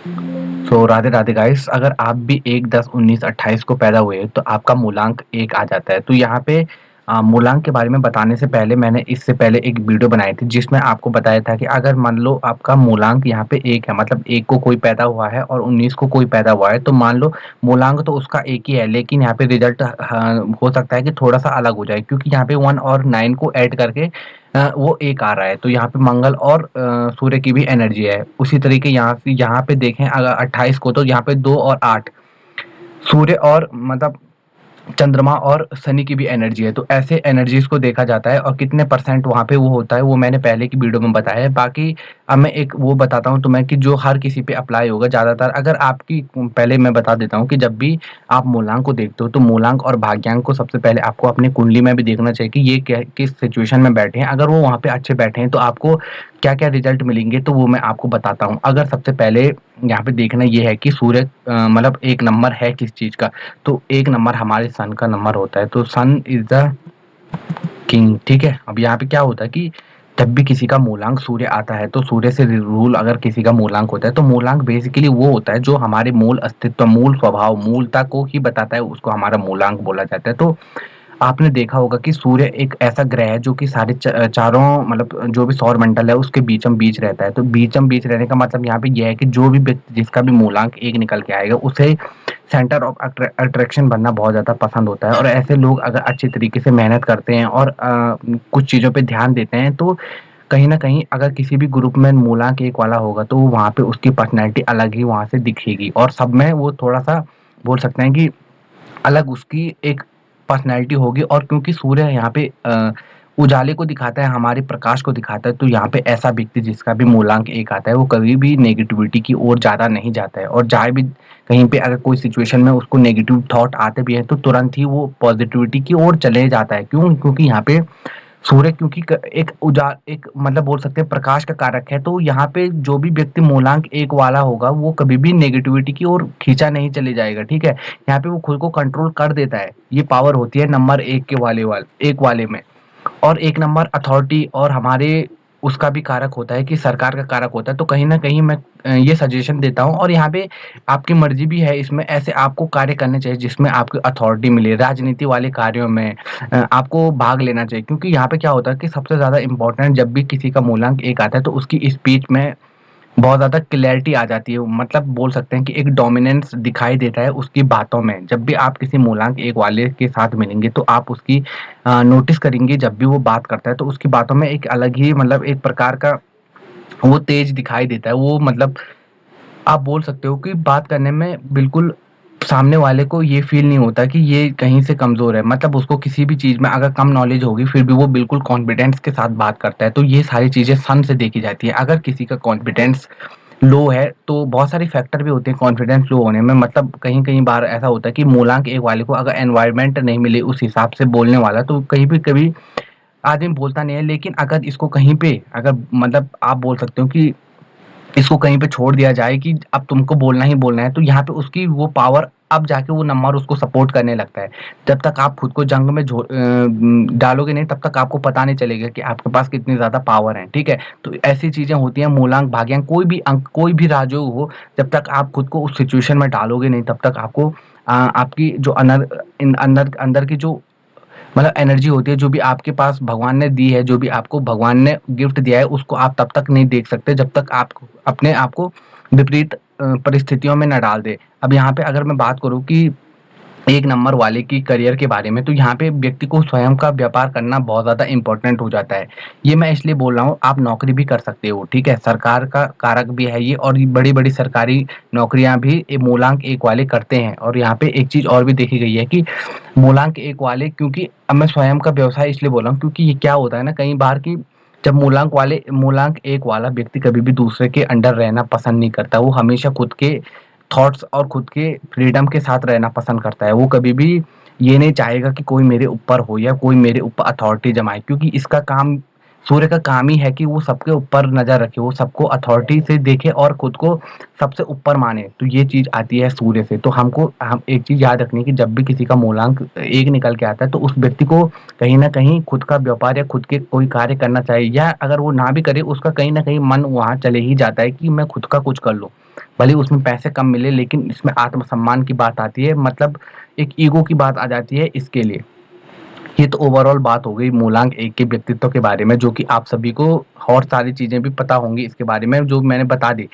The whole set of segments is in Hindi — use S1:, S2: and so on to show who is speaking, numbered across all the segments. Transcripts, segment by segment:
S1: राधे राधे गाइस, अगर आप भी 1, 10, 19, 28 को पैदा हुए तो आपका मूलांक 1 आ जाता है। तो यहाँ पे मूलांक के बारे में बताने से पहले मैंने इससे पहले एक वीडियो बनाई थी जिसमें आपको बताया था कि अगर मान लो आपका मूलांक यहाँ पे 1 है, मतलब 1 को कोई पैदा हुआ है और 19 को कोई पैदा हुआ है, तो मान लो मूलांक तो उसका 1 ही है, लेकिन यहाँ पे रिजल्ट हो सकता है कि थोड़ा सा अलग हो जाए, क्योंकि यहाँ पे 1 और 9 को ऐड करके वो 1 आ रहा है। तो यहाँ पे मंगल और सूर्य की भी एनर्जी है। उसी तरीके यहाँ पे देखें अगर 28 को, तो यहाँ पे 2 और 8 सूर्य और मतलब चंद्रमा और शनि की भी एनर्जी है। तो ऐसे एनर्जीज को देखा जाता है और कितने परसेंट वहाँ पे वो होता है वो मैंने पहले की वीडियो में बताया है। बाकी अब मैं एक वो बताता हूँ तुम्हें कि जो हर किसी पे अप्लाई होगा ज़्यादातर। अगर आपकी पहले मैं बता देता हूँ कि जब भी आप मूलांक को देखते हो तो मूलांक और भाग्यांक को सबसे पहले आपको अपनी कुंडली में भी देखना चाहिए कि ये किस सिचुएशन में बैठे हैं। अगर वो वहाँ पे अच्छे बैठे हैं तो आपको क्या क्या रिजल्ट मिलेंगे, तो वो मैं आपको बताता हूँ। अगर सबसे पहले यहाँ पे देखना ये है कि सूर्य मतलब एक नंबर है किस चीज़ का, तो एक नंबर हमारे सन का नंबर होता है। तो सन इज द किंग, ठीक है। अब यहाँ पे क्या होता है कि जब भी किसी का मूलांक सूर्य आता है तो सूर्य से रूल अगर किसी का मूलांक होता है तो मूलांक बेसिकली वो होता है जो हमारे मूल अस्तित्व, मूल स्वभाव, मूलता को ही बताता है, उसको हमारा मूलांक बोला जाता है। तो आपने देखा होगा कि सूर्य एक ऐसा ग्रह है जो कि सारे चारों मतलब जो भी सौर मंडल है उसके बीचम बीच रहता है। तो बीचम बीच रहने का मतलब यहाँ पे यह है कि जो भी व्यक्ति जिसका भी मूलांक 1 निकल के आएगा उसे सेंटर ऑफ अट्रैक्शन बनना बहुत ज़्यादा पसंद होता है। और ऐसे लोग अगर अच्छे तरीके से मेहनत करते हैं और कुछ चीज़ों पे ध्यान देते हैं तो कहीं न कहीं अगर किसी भी ग्रुप में मूलांक 1 वाला होगा तो वहाँ पे उसकी पर्सनैलिटी अलग ही वहाँ से दिखेगी और सब में वो थोड़ा-सा बोल सकते हैं कि अलग उसकी एक पर्सनैलिटी होगी। और क्योंकि सूर्य यहाँ पे उजाले को दिखाता है, हमारे प्रकाश को दिखाता है, तो यहाँ पे ऐसा व्यक्ति जिसका भी मूलांक 1 आता है, वो कभी भी नेगेटिविटी की ओर ज़्यादा नहीं जाता है। और जाए भी कहीं पे अगर कोई सिचुएशन में उसको नेगेटिव थॉट आते भी हैं, तो तुरंत ही वो पॉज़िटिविटी की ओर चले जाता है। क्यों? क्योंकि यहाँ पे सूर्य क्योंकि एक मतलब बोल सकते हैं प्रकाश का कारक है। तो यहाँ पे जो भी व्यक्ति मूलांक 1 वाला होगा वो कभी भी नेगेटिविटी की ओर खींचा नहीं चले जाएगा, ठीक है? यहाँ पे वो खुद को कंट्रोल कर देता है। ये पावर होती है नंबर 1 के एक वाले में। और 1 नंबर अथॉरिटी और हमारे उसका भी कारक होता है कि सरकार का कारक होता है। तो कहीं न कहीं मैं ये सजेशन देता हूँ और यहाँ पे आपकी मर्ज़ी भी है, इसमें ऐसे आपको कार्य करने चाहिए जिसमें आपको अथॉरिटी मिले। राजनीति वाले कार्यों में आपको भाग लेना चाहिए, क्योंकि यहाँ पे क्या होता है कि सबसे ज़्यादा इम्पोर्टेंट जब भी किसी का मूलांक 1 आता है तो उसकी स्पीच में बहुत ज़्यादा क्लैरिटी आ जाती है। मतलब बोल सकते हैं कि एक डोमिनेंस दिखाई देता है उसकी बातों में। जब भी आप किसी मूलांक 1 वाले के साथ मिलेंगे तो आप उसकी नोटिस करेंगे, जब भी वो बात करता है तो उसकी बातों में एक अलग ही मतलब एक प्रकार का वो तेज दिखाई देता है। वो मतलब आप बोल सकते हो कि बात करने में बिल्कुल सामने वाले को ये फ़ील नहीं होता कि ये कहीं से कमज़ोर है। मतलब उसको किसी भी चीज़ में अगर कम नॉलेज होगी फिर भी वो बिल्कुल कॉन्फिडेंस के साथ बात करता है। तो ये सारी चीज़ें सन से देखी जाती है। अगर किसी का कॉन्फिडेंस लो है तो बहुत सारे फैक्टर भी होते हैं कॉन्फिडेंस लो होने में। मतलब कहीं-कहीं बार ऐसा होता है कि मूलांक 1 वाले को अगर एनवायरनमेंट नहीं मिले उस हिसाब से बोलने वाला, तो कहीं भी कभी आदमी बोलता नहीं है। लेकिन अगर इसको कहीं पे अगर मतलब आप बोल सकते हो कि इसको कहीं पे छोड़ दिया जाए कि अब तुमको बोलना ही बोलना है, तो यहाँ पे उसकी वो पावर अब जाके वो नंबर उसको सपोर्ट करने लगता है। जब तक आप खुद को जंग में डालोगे नहीं तब तक आपको पता नहीं चलेगा कि आपके पास कितनी ज़्यादा पावर है, ठीक है? तो ऐसी चीज़ें होती हैं मूलांक, भाग्यांक, कोई भी अंक, कोई भी राजयोग हो, जब तक आप खुद को उस सिचुएशन में डालोगे नहीं तब तक आपको आपकी जो अंदर अंदर की जो मतलब एनर्जी होती है, जो भी आपके पास भगवान ने दी है, जो भी आपको भगवान ने गिफ्ट दिया है, उसको आप तब तक नहीं देख सकते जब तक आप अपने आप को विपरीत परिस्थितियों में ना डाल दें। अब यहाँ पे अगर मैं बात करूँ कि 1 नंबर वाले की करियर के बारे में, तो यहाँ पे व्यक्ति को स्वयं का व्यापार करना बहुत ज़्यादा इम्पोर्टेंट हो जाता है। ये मैं इसलिए बोल रहा हूँ, आप नौकरी भी कर सकते हो, ठीक है? सरकार का कारक भी है ये और बड़ी-बड़ी सरकारी नौकरियाँ भी मूलांक 1 वाले करते हैं। और यहाँ पे एक चीज़ और भी देखी गई है कि मूलांक 1 वाले, क्योंकि अब मैं स्वयं का व्यवसाय इसलिए बोल रहा हूँ क्योंकि ये क्या होता है ना कई बार कि जब मूलांक 1 वाला व्यक्ति कभी भी दूसरे के अंडर रहना पसंद नहीं करता। वो हमेशा खुद के थॉट्स और खुद के फ्रीडम के साथ रहना पसंद करता है। वो कभी भी ये नहीं चाहेगा कि कोई मेरे ऊपर हो या कोई मेरे ऊपर अथॉरिटी जमाए, क्योंकि इसका काम सूर्य का काम ही है कि वो सबके ऊपर नज़र रखे, वो सबको अथॉरिटी से देखे और खुद को सबसे ऊपर माने। तो ये चीज़ आती है सूर्य से। तो हम एक चीज़ याद रखनी है कि जब भी किसी का मूलांक 1 निकल के आता है, तो उस व्यक्ति को कहीं न कहीं खुद का व्यापार या खुद के कोई कार्य करना चाहिए, या अगर वो ना भी करे, उसका कहीं न कहीं मन वहाँ चले ही जाता है कि मैं खुद का कुछ कर लूँ। भले ही उसमें पैसे कम मिले, लेकिन इसमें आत्मसम्मान की बात आती है, मतलब एक ईगो की बात आ जाती है इसके लिए। ये तो ओवरऑल बात हो गई मूलांक 1 के व्यक्तित्व के बारे में, जो कि आप सभी को और सारी चीज़ें भी पता होंगी इसके बारे में, जो मैंने बता दी।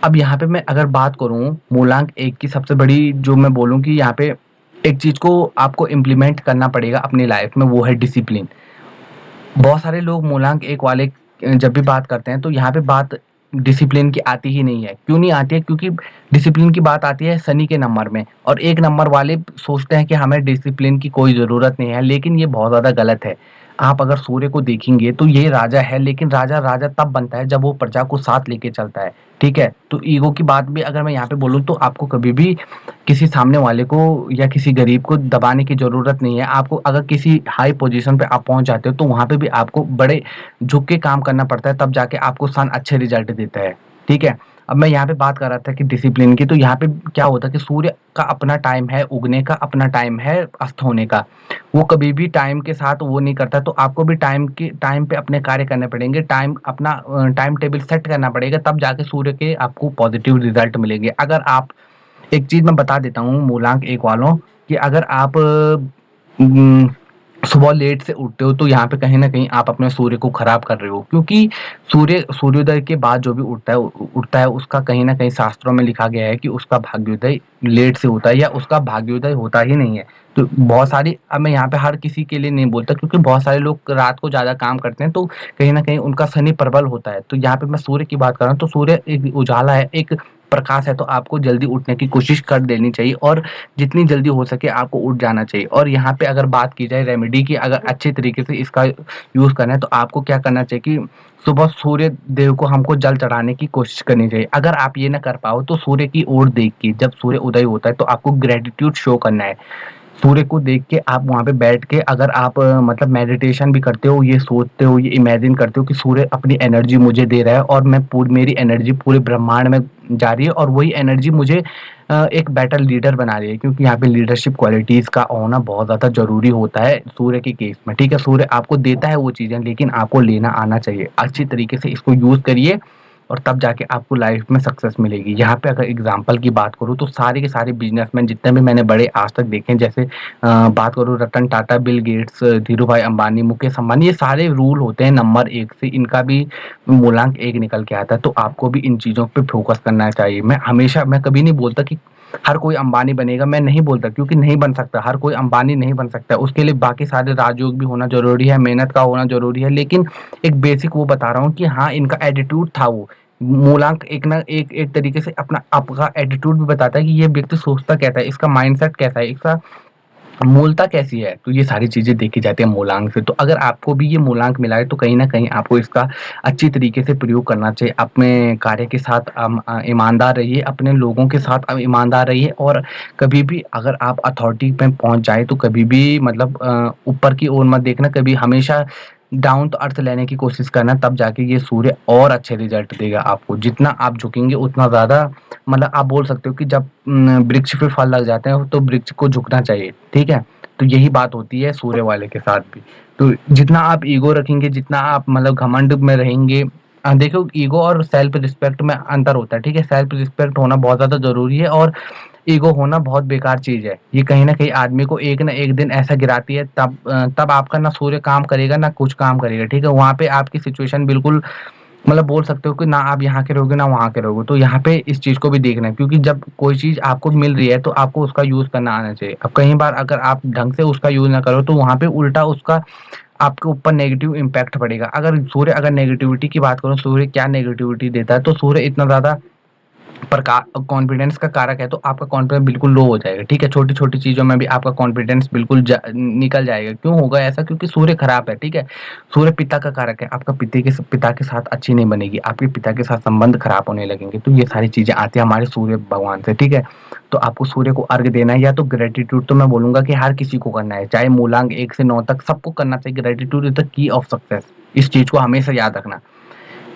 S1: अब यहाँ पे मैं अगर बात करूँ मूलांक 1 की, सबसे बड़ी जो मैं बोलूँ कि यहाँ पे एक चीज़ को आपको इम्प्लीमेंट करना पड़ेगा अपनी लाइफ में, वो है डिसिप्लिन। बहुत सारे लोग मूलांक 1 वाले जब भी बात करते हैं, तो यहाँ पे बात डिसिप्लिन की आती ही नहीं है। क्यों नहीं आती है? क्योंकि डिसिप्लिन की बात आती है शनि के नंबर में, और 1 नंबर वाले सोचते हैं कि हमें डिसिप्लिन की कोई ज़रूरत नहीं है, लेकिन ये बहुत ज़्यादा गलत है। आप अगर सूर्य को देखेंगे तो ये राजा है, लेकिन राजा राजा तब बनता है जब वो प्रजा को साथ लेके चलता है, ठीक है? तो ईगो की बात भी अगर मैं यहाँ पे बोलूँ, तो आपको कभी भी किसी सामने वाले को या किसी गरीब को दबाने की ज़रूरत नहीं है। आपको अगर किसी हाई पोज़ीशन पे आप पहुँच जाते हो, तो वहाँ पे भी आपको बड़े झुक के काम करना पड़ता है, तब जाके आपको सन अच्छे रिज़ल्ट देता है, ठीक है? अब मैं यहाँ पे बात कर रहा था कि डिसिप्लिन की, तो यहाँ पे क्या होता है कि सूर्य का अपना टाइम है उगने का, अपना टाइम है अस्त होने का। वो कभी भी टाइम के साथ वो नहीं करता, तो आपको भी टाइम पे अपने कार्य करने पड़ेंगे, टाइम टेबल सेट करना पड़ेगा, तब जाके सूर्य के आपको पॉज़िटिव रिज़ल्ट मिलेंगे। अगर आप एक चीज़ मैं बता देता हूँ मूलांक 1 वालों, कि अगर आप उम, सुबह लेट से उठते हो, तो यहाँ पे कहीं न कहीं आप अपने सूर्य को खराब कर रहे हो, क्योंकि सूर्योदय के बाद जो भी उठता है, उसका कहीं न कहीं शास्त्रों में लिखा गया है कि उसका भाग्योदय लेट से होता है, या उसका भाग्योदय होता ही नहीं है। तो बहुत सारी, अब मैं यहाँ पे हर किसी के लिए नहीं बोलता, क्योंकि बहुत सारे लोग रात को ज़्यादा काम करते हैं, तो कहीं न कहीं उनका शनि प्रबल होता है। तो यहाँ पे मैं सूर्य की बात कर रहा हूँ, तो सूर्य एक उजाला है, एक प्रकाश है, तो आपको जल्दी उठने की कोशिश कर देनी चाहिए, और जितनी जल्दी हो सके आपको उठ जाना चाहिए। और यहाँ पे अगर बात की जाए रेमेडी की, अगर अच्छे तरीके से इसका यूज़ करना है, तो आपको क्या करना चाहिए कि सुबह सूर्य देव को हमको जल चढ़ाने की कोशिश करनी चाहिए। अगर आप ये ना कर पाओ, तो सूर्य की ओर देख के जब सूर्य उदय होता है, तो आपको ग्रैटिट्यूड शो करना है। सूर्य को देख के आप वहाँ पे बैठ के, अगर आप मतलब मेडिटेशन भी करते हो, ये सोचते हो, ये इमेजिन करते हो कि सूर्य अपनी एनर्जी मुझे दे रहा है, और मैं पूरी मेरी एनर्जी पूरे ब्रह्मांड में जा रही है, और वही एनर्जी मुझे एक बेटर लीडर बना रही है, क्योंकि यहाँ पे लीडरशिप क्वालिटीज़ का होना बहुत ज़्यादा ज़रूरी होता है सूर्य के केस में, ठीक है? सूर्य आपको देता है वो चीज़ें, लेकिन आपको लेना आना चाहिए। अच्छी तरीके से इसको यूज़ करिए, और तब जाके आपको लाइफ में सक्सेस मिलेगी। यहाँ पे अगर एग्ज़ाम्पल की बात करूँ, तो सारे के सारे बिज़नेसमैन जितने भी मैंने बड़े आज तक देखे हैं, जैसे बात करूँ रतन टाटा, बिल गेट्स, धीरूभाई अंबानी, मुकेश अंबानी, ये सारे रूल होते हैं नंबर 1 से, इनका भी मूलांक 1 निकल के आता है, तो आपको भी इन चीज़ों पे फ़ोकस करना चाहिए। मैं कभी नहीं बोलता कि हर कोई अंबानी बनेगा, मैं नहीं बोलता, क्योंकि नहीं बन सकता, हर कोई अंबानी नहीं बन सकता। उसके लिए बाकी सारे राजयोग भी होना ज़रूरी है, मेहनत का होना ज़रूरी है, लेकिन एक बेसिक वो बता रहा हूँ कि हाँ, इनका एटीट्यूड था वो। मूलांक एक ना एक एक तरीके से अपना आपका एटीट्यूड भी बताता है कि ये व्यक्ति सोचता कैसा है, इसका माइंडसेट कैसा है, इसका मूलता कैसी है, तो ये सारी चीज़ें देखी जाती है मूलांक से। तो अगर आपको भी ये मूलांक मिला है, तो कहीं न कहीं आपको इसका अच्छी तरीके से प्रयोग करना चाहिए। अपने कार्य के साथ ईमानदार रहिए, अपने लोगों के साथ ईमानदार रहिए, और कभी भी अगर आप अथॉरिटी पे पहुँच जाएँ, तो कभी भी मतलब ऊपर की ओर मत देखना, कभी हमेशा डाउन टू अर्थ लेने की कोशिश करना, तब जाके ये सूर्य और अच्छे रिज़ल्ट देगा आपको। जितना आप झुकेंगे, उतना ज़्यादा, मतलब आप बोल सकते हो कि जब वृक्ष पे फल लग जाते हैं, तो वृक्ष को झुकना चाहिए, ठीक है? तो यही बात होती है सूर्य वाले के साथ भी। तो जितना आप ईगो रखेंगे, जितना आप मतलब घमंड में रहेंगे, देखो, ईगो और सेल्फ रिस्पेक्ट में अंतर होता है, ठीक है? सेल्फ रिस्पेक्ट होना बहुत ज़्यादा ज़रूरी है, और ईगो होना बहुत बेकार चीज़ है। ये कहीं न कहीं आदमी को एक ना एक दिन ऐसा गिराती है, तब आपका ना सूर्य काम करेगा, ना कुछ काम करेगा, ठीक है? वहाँ पे आपकी सिचुएशन बिल्कुल, मतलब बोल सकते हो कि ना आप यहाँ के रहोगे, ना वहाँ के रहोगे। तो यहाँ पे इस चीज़ को भी देखना है, क्योंकि जब कोई चीज़ आपको मिल रही है, तो आपको उसका यूज़ करना आना चाहिए। अब कई बार अगर आप ढंग से उसका यूज़ ना करो, तो वहाँ पे उल्टा उसका आपके ऊपर नेगेटिव इम्पैक्ट पड़ेगा। अगर नेगेटिविटी की बात करूँ, सूर्य क्या नेगेटिविटी देता है, तो सूर्य इतना ज़्यादा कॉन्फिडेंस का कारक है, तो आपका कॉन्फिडेंस बिल्कुल लो हो जाएगा, ठीक है? छोटी-छोटी चीज़ों में भी आपका कॉन्फिडेंस बिल्कुल निकल जाएगा। क्यों होगा ऐसा? क्योंकि सूर्य खराब है, ठीक है? सूर्य पिता का कारक है, आपका पिता के साथ अच्छी नहीं बनेगी, आपके पिता के साथ संबंध खराब होने लगेंगे। तो ये सारी चीज़ें आती हैं हमारे सूर्य भगवान से, ठीक है? तो आपको सूर्य को अर्घ देना है, या तो ग्रैटिट्यूड तो मैं बोलूँगा कि हर किसी को करना है, चाहे मूलांक 1 से 9 तक सबको करना चाहिए। Gratitude is the key of success, इस चीज़ को हमेशा याद रखना।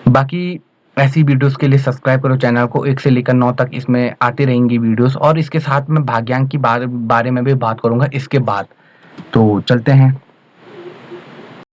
S1: बाकी ऐसी वीडियोज़ के लिए सब्सक्राइब करो चैनल को, 1 से लेकर 9 तक इसमें आती रहेंगी वीडियोज़, और इसके साथ मैं भाग्यांक की बारे में भी बात करूँगा इसके बाद। तो चलते हैं।